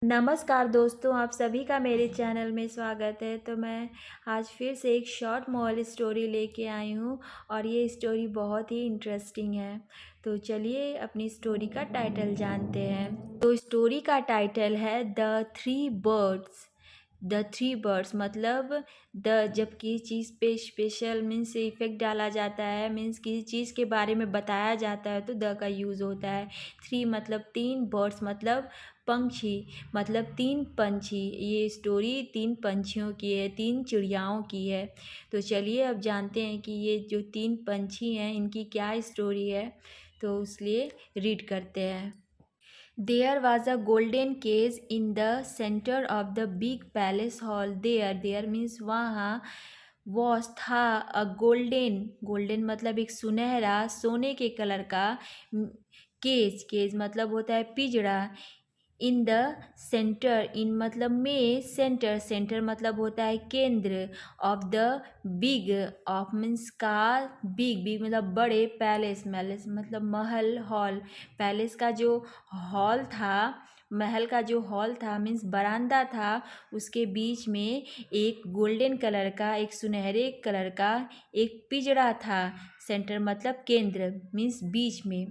नमस्कार दोस्तों, आप सभी का मेरे चैनल में स्वागत है। तो मैं आज फिर से एक शॉर्ट मोरल स्टोरी लेके आई हूँ और ये स्टोरी बहुत ही इंटरेस्टिंग है। तो चलिए अपनी स्टोरी का टाइटल जानते हैं। तो स्टोरी का टाइटल है the three birds. The three birds मतलब जब किसी चीज़ पे स्पेशल मीन्स इफेक्ट डाला जाता है, मीन्स किसी चीज़ के बारे में बताया जाता है तो द का यूज़ होता है। थ्री मतलब तीन, बर्ड्स मतलब पंछी, मतलब तीन पंछी। ये स्टोरी तीन पंछियों की है, तीन चिड़ियाओं की है। तो चलिए अब जानते हैं कि ये जो तीन पंछी हैं इनकी क्या स्टोरी है। तो इसलिए रीड करते हैं। There was a golden cage in the center of the big palace hall. There means वहाँ was था a golden मतलब एक सुनहरा सोने के कलर का केज मतलब होता है पिंजरा। इन द सेंटर, इन मतलब में, सेंटर मतलब होता है केंद्र। Of the big, of means का, बिग मतलब बड़े, पैलेस मतलब महल, हॉल। पैलेस का जो हॉल था, महल का जो हॉल था मीन्स बरामदा था, उसके बीच में एक गोल्डन कलर का, एक सुनहरे कलर का एक पिंजरा था। सेंटर मतलब केंद्र मीन्स बीच में।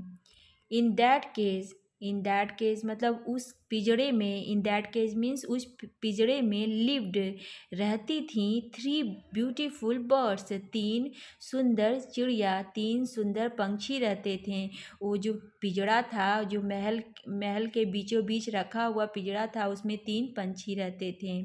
इन दैट केज मतलब उस पिंजड़े में, इन दैट केज मीन्स उस पिंजड़े में लिव्ड रहती थी थ्री ब्यूटीफुल बर्ड्स, तीन सुंदर चिड़िया, तीन सुंदर पंछी रहते थे। वो जो पिंजड़ा था, जो महल के बीचों बीच रखा हुआ पिंजड़ा था, उसमें तीन पंछी रहते थे।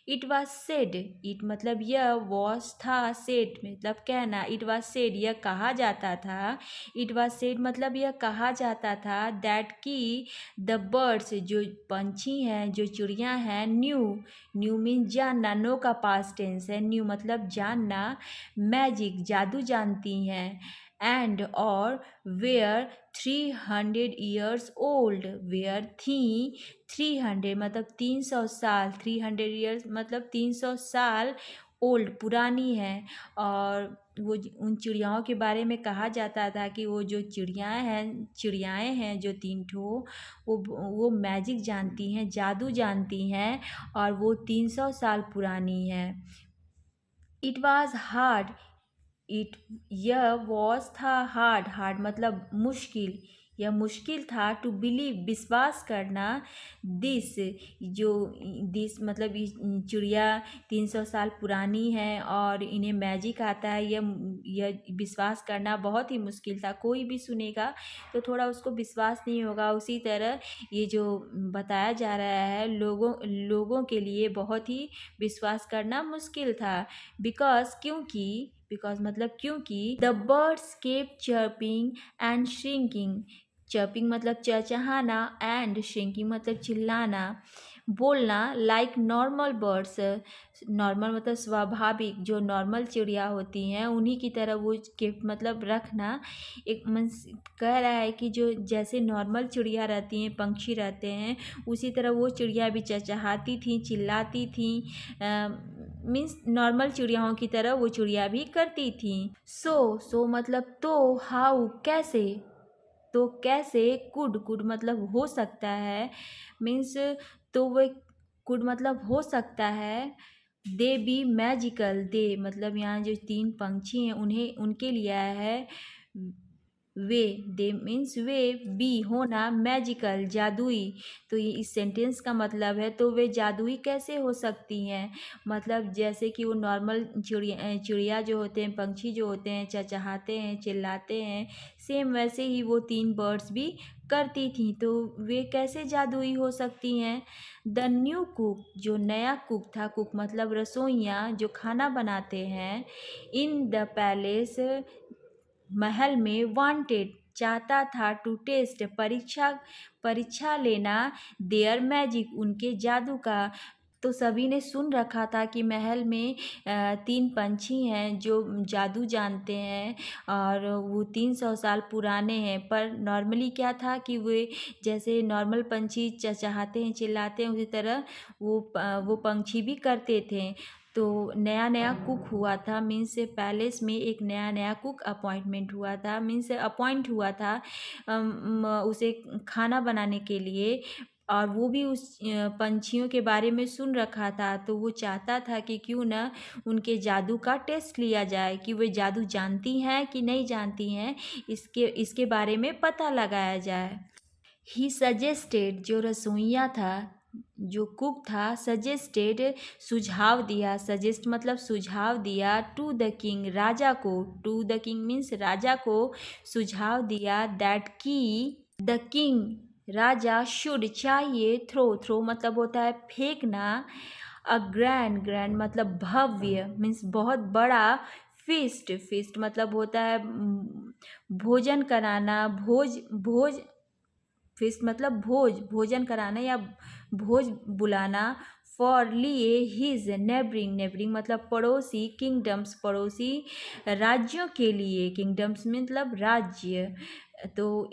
इट वॉज सेड, इट मतलब यह, वॉज था, सेड मतलब कहना। इट वॉज सेड यह कहा जाता था, इट वॉज सेड मतलब यह कहा जाता था, दैट की द बर्ड्स जो पंछी हैं, जो चिड़िया हैं, न्यू मीन जानना, नो का पास्ट टेंस है, न्यू मतलब जानना, मैजिक जादू जानती हैं, एंड और वेयर 300 years ओल्ड, वेयर थी 300 मतलब 300 साल, 300 years मतलब 300 साल ओल्ड पुरानी है। और वो उन चिड़ियाओं के बारे में कहा जाता था कि वो जो चिड़ियाएँ हैं जो तीन ठो, वो मैजिक जानती हैं, जादू जानती हैं, और वो 300 साल पुरानी है। इट वॉज हार्ड, इट यह वॉज था, हार्ड मतलब मुश्किल, यह मुश्किल था, टू बिलीव विश्वास करना, दिस जो, दिस मतलब चिड़िया 300 साल पुरानी है और इन्हें मैजिक आता है, यह विश्वास करना बहुत ही मुश्किल था। कोई भी सुनेगा तो थोड़ा उसको विश्वास नहीं होगा। उसी तरह ये जो बताया जा रहा है, लोगों के लिए बहुत ही विश्वास करना मुश्किल था। बिकॉज मतलब क्योंकि the birds kept chirping and shrinking, chirping मतलब चहचहाना, एंड श्रिंकिंग मतलब चिल्लाना, बोलना, लाइक नॉर्मल बर्ड्स, नॉर्मल मतलब स्वाभाविक, जो नॉर्मल चिड़िया होती हैं उन्हीं की तरह वो केप मतलब रखना। एक मन कह रहा है कि जो जैसे नॉर्मल चिड़िया रहती हैं, पंछी रहते हैं, उसी तरह वो चिड़िया भी चहचहाती थी, चिल्लाती थी, मीन्स नॉर्मल चिड़ियाओं की तरह वो चिड़िया भी करती थी। सो मतलब तो, हाउ कैसे, तो कैसे, कुड मतलब हो सकता है, मीन्स तो वो, कुड मतलब हो सकता है, दे बी मैजिकल, दे मतलब यहाँ जो तीन पंछी हैं उन्हें, उनके लिए आया है वे, दे मीन्स वे, बी होना, मैजिकल जादुई। तो ये इस सेंटेंस का मतलब है तो वे जादुई कैसे हो सकती हैं, मतलब जैसे कि वो नॉर्मल चिड़िया जो होते हैं, पंछी जो होते हैं, चहचहाते हैं, चिल्लाते हैं, सेम वैसे ही वो तीन बर्ड्स भी करती थी, तो वे कैसे जादुई हो सकती हैं। द न्यू कुक, जो नया कुक था, कुक मतलब रसोइया जो खाना बनाते हैं, इन द पैलेस महल में, वांटेड चाहता था, टू टेस्ट परीक्षा लेना, देयर मैजिक उनके जादू का। तो सभी ने सुन रखा था कि महल में तीन पंछी हैं जो जादू जानते हैं और वो 300 साल पुराने हैं। पर नॉर्मली क्या था कि वे जैसे नॉर्मल पंछी चहचहाते हैं, चिल्लाते हैं, उसी तरह वो पंछी भी करते थे। तो नया नया कुक हुआ था, मीन्स पैलेस में एक नया नया कुक अपॉइंटमेंट हुआ था, मीन्स अपॉइंट हुआ था उसे खाना बनाने के लिए। और वो भी उस पंछियों के बारे में सुन रखा था, तो वो चाहता था कि क्यों ना उनके जादू का टेस्ट लिया जाए कि वे जादू जानती हैं कि नहीं जानती हैं, इसके इसके बारे में पता लगाया जाए। ही सजेस्टेड, जो रसोइया था, जो कुक था, सजेस्टेड सुझाव दिया, सजेस्ट मतलब सुझाव दिया, टू द किंग, राजा को, टू द किंग मीन्स राजा को सुझाव दिया, दैट की द किंग, राजा, शुड चाहिए, थ्रो मतलब होता है फेंकना, अ ग्रैंड, ग्रैंड मतलब भव्य मीन्स बहुत बड़ा, फीस्ट मतलब होता है भोजन कराना, भोज फीस्ट मतलब भोजन कराना या भोज बुलाना, फॉर लिए हिज नेबरिंग, नेबरिंग मतलब पड़ोसी, किंगडम्स पड़ोसी राज्यों के लिए, किंगडम्स मतलब राज्य। तो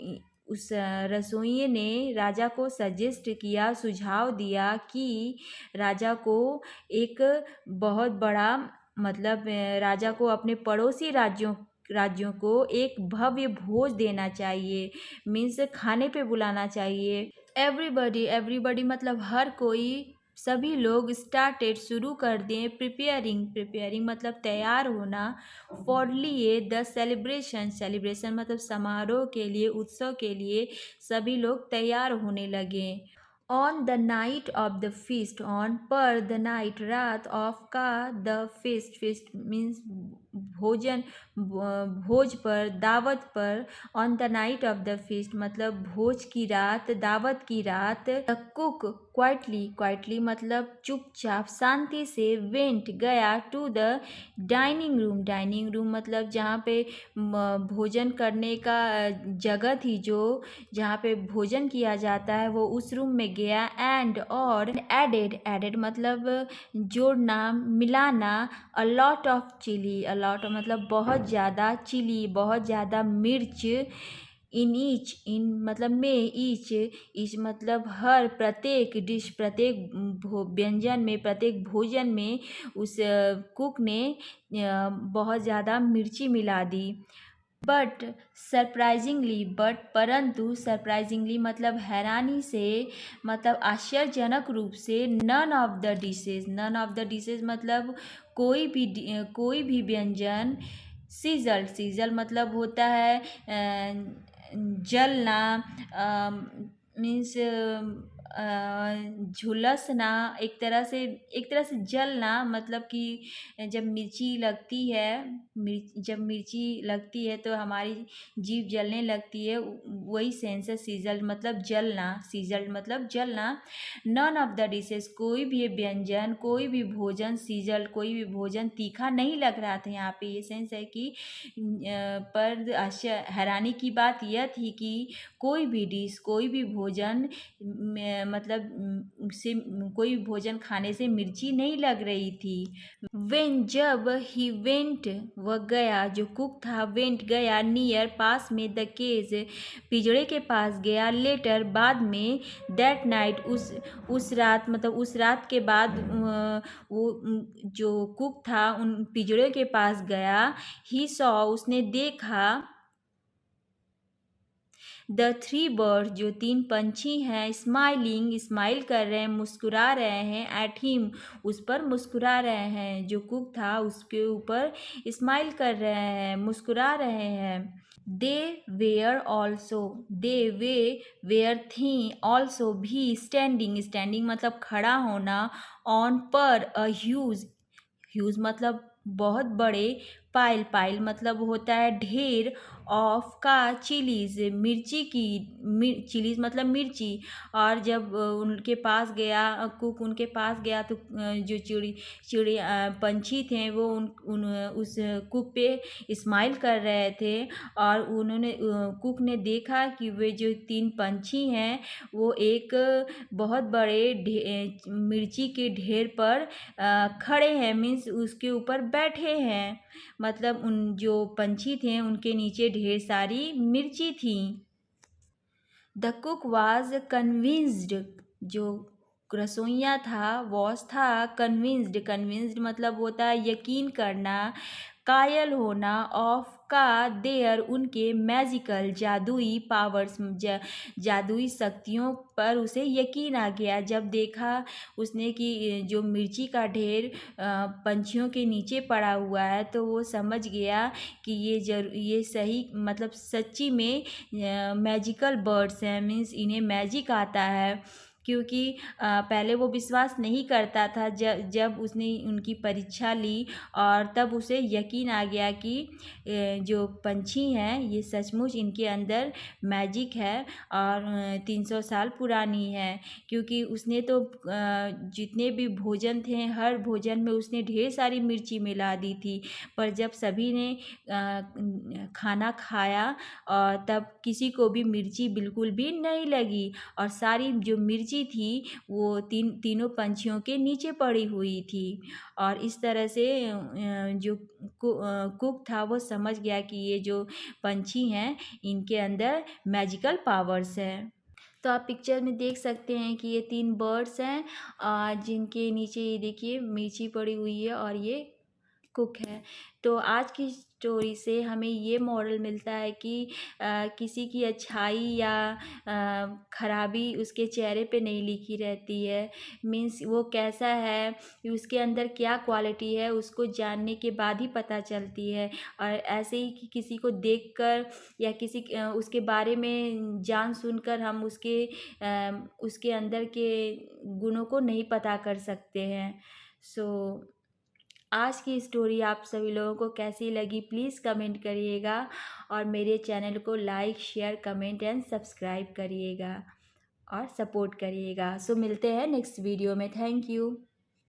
उस रसोइये ने राजा को सजेस्ट किया, सुझाव दिया कि राजा को एक बहुत बड़ा मतलब राजा को अपने पड़ोसी राज्यों राज्यों को एक भव्य भोज देना चाहिए, मीन्स खाने पे बुलाना चाहिए। एवरीबडी, एवरीबडी मतलब हर कोई, सभी लोग स्टार्टेड शुरू कर दें, प्रिपेयरिंग, प्रिपेयरिंग मतलब तैयार होना, फॉर लिए द सेलिब्रेशन, सेलिब्रेशन मतलब समारोह के लिए, उत्सव के लिए सभी लोग तैयार होने लगे। On the night of the feast, on पर द नाइट, रात, ऑफ का द फीस्ट, फीस्ट मीन्स भोजन, भोज पर, दावत पर, on the night of the feast मतलब भोज की रात, दावत की रात, द कुक क्वाइटली, क्वाइटली मतलब चुपचाप शांति से, वेंट गया, to the dining room, dining room मतलब जहाँ पे भोजन करने का जगह थी, जो जहाँ पे भोजन किया जाता है, वो उस रूम में गया, एंड और एडेड, एडेड मतलब जोड़ना, मिलाना, a lot of chilli, a lot मतलब बहुत ज़्यादा, चिली बहुत ज़्यादा मिर्च, इन ईच, इन मतलब में, ईच, ईच मतलब हर, प्रत्येक डिश, प्रत्येक व्यंजन में, प्रत्येक भोजन में उस कुक ने बहुत ज़्यादा मिर्ची मिला दी। बट सरप्राइजिंगली, बट परंतु, सरप्राइजिंगली मतलब हैरानी से, मतलब आश्चर्यजनक रूप से, none of the dishes, none of the dishes मतलब कोई भी व्यंजन, सीजल, सीजल मतलब होता है जलना, मीन्स झुलसना, एक तरह से जलना, मतलब कि जब मिर्ची लगती है, जब मिर्ची लगती है तो हमारी जीभ जलने लगती है, वही सेंस है सीजल मतलब जलना, सीजल मतलब जलना। नन ऑफ द डिशेज, कोई भी व्यंजन, कोई भी भोजन, सीजल कोई भी भोजन तीखा नहीं लग रहा था, यहाँ पे ये सेंस है कि पर हैरानी की बात यह थी कि कोई भी डिश, कोई भी भोजन मतलब से कोई भोजन खाने से मिर्ची नहीं लग रही थी। वेन जब, ही वेंट वह गया, जो कुक था वेंट गया, नियर पास में, द केज पिंजड़े के पास गया, लेटर बाद में, दैट नाइट उस रात मतलब उस रात के बाद वो जो कुक था उन पिंजड़े के पास गया, ही सॉ उसने देखा, द थ्री बर्ड जो तीन पंछी हैं, स्माइलिंग स्माइल कर रहे हैं, मुस्कुरा रहे हैं, एट हिम उस पर मुस्कुरा रहे हैं, जो कुक था उसके ऊपर स्माइल कर रहे हैं, मुस्कुरा रहे हैं। They were also, they way were थी ऑल्सो भी, स्टैंडिंग, स्टैंडिंग मतलब खड़ा होना, ऑन पर अ ह्यूज, ह्यूज मतलब बहुत बड़े, पाइल, पाइल मतलब होता है ढेर, ऑफ का चिलीज मिर्ची की, चिलीज मतलब मिर्ची। और जब उनके पास गया कुक, उनके पास गया तो जो चिड़ी पंछी थे वो उस कुक पे स्माइल कर रहे थे, और उन्होंने कुक ने देखा कि वे जो तीन पंछी हैं वो एक बहुत बड़े मिर्ची के ढेर पर खड़े हैं, मीन्स उसके ऊपर बैठे हैं, मतलब उन जो पंछी थे उनके नीचे ढेर सारी मिर्ची थी। द कुक वाज कन्विंस्ड, जो रसोइया था, वॉज था, कन्विंस्ड, कन्विंस्ड मतलब होता है यकीन करना, कायल होना ऑफ का देयर उनके मैजिकल जादुई पावर्स जादुई शक्तियों पर उसे यकीन आ गया। जब देखा उसने कि जो मिर्ची का ढेर पंछियों के नीचे पड़ा हुआ है, तो वो समझ गया कि ये सही मतलब सच्ची में मैजिकल बर्ड्स हैं, मीन्स इन्हें मैजिक आता है। क्योंकि पहले वो विश्वास नहीं करता था। जब उसने उनकी परीक्षा ली और तब उसे यकीन आ गया कि जो पंछी हैं ये सचमुच इनके अंदर मैजिक है और 300 साल पुरानी है। क्योंकि उसने तो जितने भी भोजन थे हर भोजन में उसने ढेर सारी मिर्ची मिला दी थी, पर जब सभी ने खाना खाया और तब किसी को भी मिर्ची बिल्कुल भी नहीं लगी और सारी जो मिर्ची थी वो तीनों पंछियों के नीचे पड़ी हुई थी। और इस तरह से जो कुक था वो समझ गया कि ये जो पंछी हैं इनके अंदर मैजिकल पावर्स है। तो आप पिक्चर में देख सकते हैं कि ये 3 बर्ड्स हैं जिनके नीचे ये देखिए मिर्ची पड़ी हुई है और ये कुक है। तो आज की स्टोरी से हमें ये मॉरल मिलता है कि किसी की अच्छाई या खराबी उसके चेहरे पे नहीं लिखी रहती है। मीन्स वो कैसा है, उसके अंदर क्या क्वालिटी है, उसको जानने के बाद ही पता चलती है। और ऐसे ही कि किसी को देखकर या उसके बारे में जान सुनकर हम उसके अंदर के गुणों को नहीं पता कर सकते हैं। सो आज की स्टोरी आप सभी लोगों को कैसी लगी प्लीज़ कमेंट करिएगा और मेरे चैनल को like share comment and subscribe करिएगा और सपोर्ट करिएगा। सो मिलते हैं नेक्स्ट वीडियो में। Thank you.